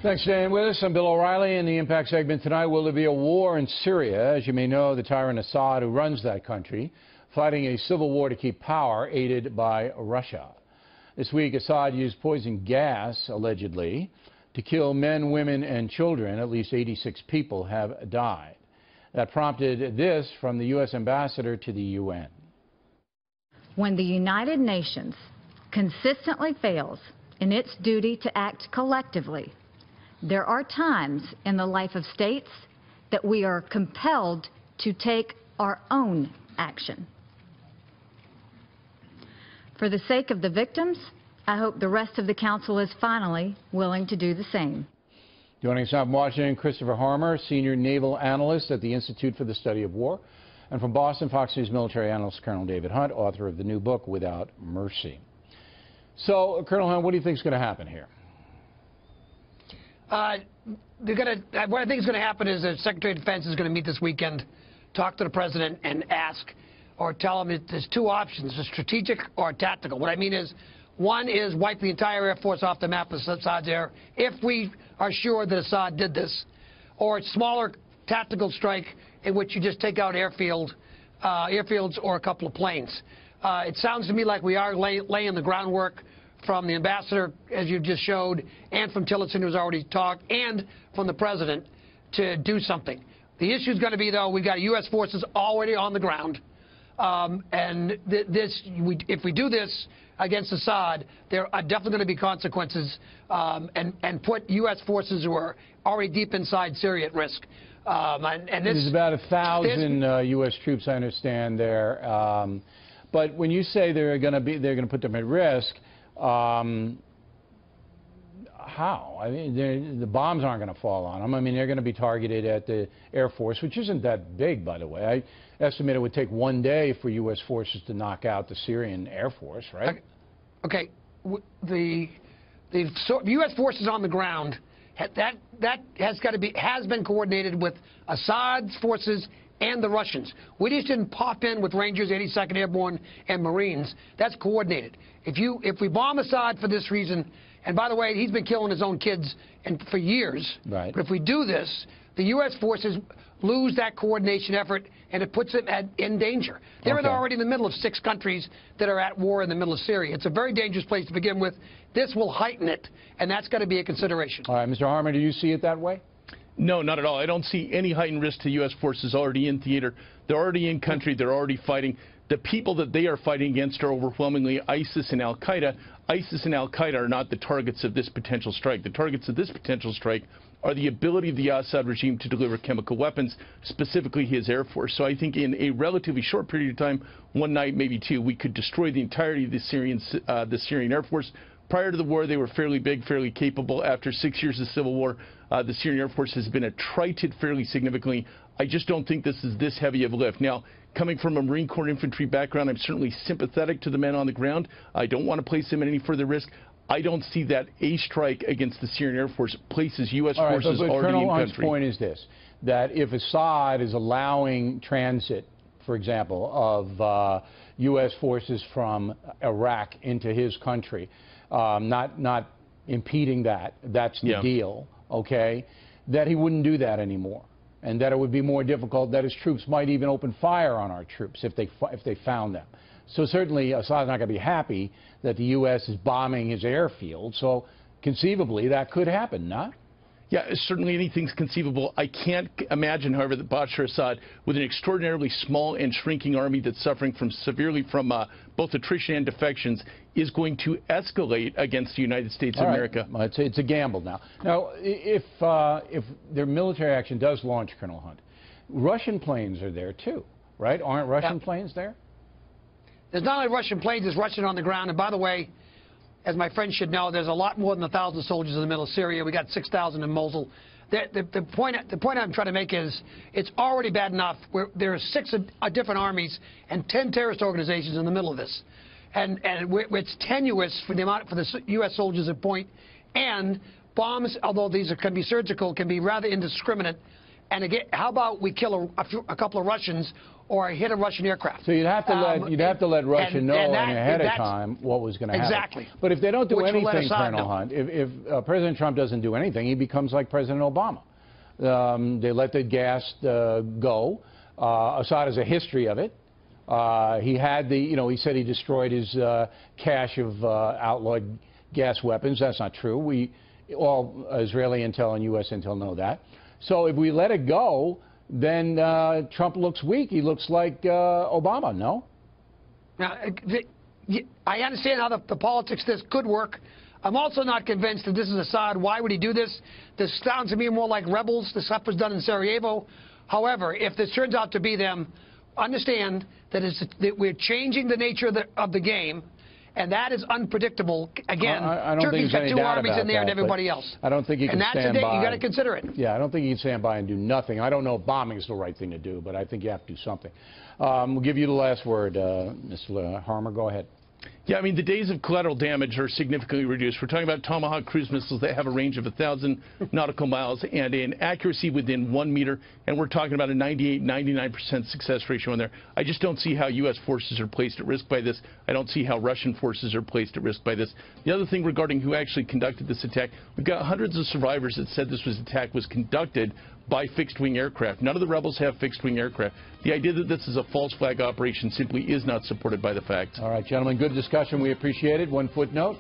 Thanks for staying with us. I'm Bill O'Reilly. In the Impact segment tonight, will there be a war in Syria? As you may know, the tyrant Assad, who runs that country, fighting a civil war to keep power, aided by Russia. This week, Assad used poison gas, allegedly, to kill men, women, and children. At least 86 people have died. That prompted this from the U.S. ambassador to the UN. When the United Nations consistently fails in its duty to act collectively, there are times in the life of states that we are compelled to take our own action. For the sake of the victims, I hope the rest of the Council is finally willing to do the same. Joining us now from Washington, Christopher Harmer, Senior Naval Analyst at the Institute for the Study of War. And from Boston, Fox News military analyst Colonel David Hunt, author of the new book, Without Mercy. So, Colonel Hunt, what do you think is going to happen here? What I think is going to happen is the Secretary of Defense is going to meet this weekend, talk to the President, and ask or tell him that there's two options, a strategic or a tactical. What I mean is, one is wipe the entire Air Force off the map of Assad's air, if we are sure that Assad did this, or a smaller tactical strike in which you just take out airfields or a couple of planes. It sounds to me like we are laying the groundwork from the ambassador, as you just showed, and from Tillerson, who's already talked, and from the President to do something. The issue is going to be, though, we've got U.S. forces already on the ground. If we do this against Assad, there are definitely going to be consequences and put U.S. forces who are already deep inside Syria at risk. There's about 1,000 U.S. troops, I understand, there. But when you say they're going to put them at risk, how? I mean, the bombs aren't going to fall on them. I mean, they're going to be targeted at the Air Force, which isn't that big, by the way. I estimate it would take 1 day for U.S. forces to knock out the Syrian Air Force, right? Okay. The U.S. forces on the ground, that has been coordinated with Assad's forces and the Russians. We just didn't pop in with Rangers, 82nd Airborne, and Marines. That's coordinated. If we bomb Assad for this reason, and by the way, he's been killing his own kids for years. Right. But if we do this, the U.S. forces lose that coordination effort, and it puts them in danger. They're already in the middle of 6 countries that are at war in the middle of Syria. It's a very dangerous place to begin with. This will heighten it, and that's got to be a consideration. All right, Mr. Harmer, do you see it that way? No, not at all. I don't see any heightened risk to U.S. forces already in theater. They're already in country. They're already fighting. The people that they are fighting against are overwhelmingly ISIS and al-Qaeda. ISIS and al-Qaeda are not the targets of this potential strike. The targets of this potential strike are the ability of the Assad regime to deliver chemical weapons, specifically his Air Force. So I think in a relatively short period of time, 1 night, maybe 2, we could destroy the entirety of the Syrian Air Force. Prior to the war, they were fairly big, fairly capable. After 6 years of civil war, the Syrian Air Force has been attrited fairly significantly. I just don't think this is this heavy of a lift. Now, coming from a Marine Corps infantry background, I'm certainly sympathetic to the men on the ground. I don't want to place them at any further risk. I don't see that a strike against the Syrian Air Force places U.S. forces already in country. Colonel Hunt's point is this, that if Assad is allowing transit, for example, of U.S. forces from Iraq into his country, not impeding that's the deal, okay, that he wouldn't do that anymore, and that it would be more difficult, that his troops might even open fire on our troops if they found them. So certainly Assad's not going to be happy that the U.S. is bombing his airfield, so conceivably that could happen, not? Yeah, certainly anything's conceivable. I can't imagine, however, that Bashar Assad, with an extraordinarily small and shrinking army that's suffering severely from both attrition and defections, is going to escalate against the United States of America. Well, it's a gamble now. Now, if their military action does launch, Colonel Hunt, Russian planes are there too, right? Aren't Russian planes there? There's not only Russian planes, there's Russian on the ground. And by the way, as my friends should know, there's a lot more than 1,000 soldiers in the middle of Syria. We got 6,000 in Mosul. The point I'm trying to make is it's already bad enough where there are 6 different armies and 10 terrorist organizations in the middle of this. And it's tenuous for the U.S. soldiers at point. And bombs, although these can be surgical, can be rather indiscriminate. And again, how about we kill a couple of Russians or hit a Russian aircraft? So you'd have to let Russia know ahead of time what was going to happen. Exactly. But if they don't do anything, Colonel know. Hunt, if President Trump doesn't do anything, he becomes like President Obama. They let the gas go. Assad has a history of it. He had he said he destroyed his cache of outlawed gas weapons. That's not true. All Israeli intel and U.S. intel know that. So if we let it go, then Trump looks weak. He looks like Obama, no? Now, I understand how the politics of this could work. I'm also not convinced that this is Assad. Why would he do this? This sounds to me more like rebels. This stuff was done in Sarajevo. However, if this turns out to be them, understand that we're changing the nature of the game, and that is unpredictable. Again, Turkey's got two armies in there and everybody else. I don't think you can stand by. You got to consider it. Yeah, I don't think you can stand by and do nothing. I don't know if bombing is the right thing to do, but I think you have to do something. We'll give you the last word, Mr. Harmer. Go ahead. Yeah, I mean, the days of collateral damage are significantly reduced. We're talking about Tomahawk cruise missiles that have a range of 1,000 nautical miles and an accuracy within 1 meter, and we're talking about a 98–99% success ratio in there. I just don't see how U.S. forces are placed at risk by this. I don't see how Russian forces are placed at risk by this. The other thing regarding who actually conducted this attack, we've got hundreds of survivors that said this attack was conducted by fixed-wing aircraft. None of the rebels have fixed-wing aircraft. The idea that this is a false flag operation simply is not supported by the facts. All right, gentlemen, good discussion. We appreciate it. One footnote.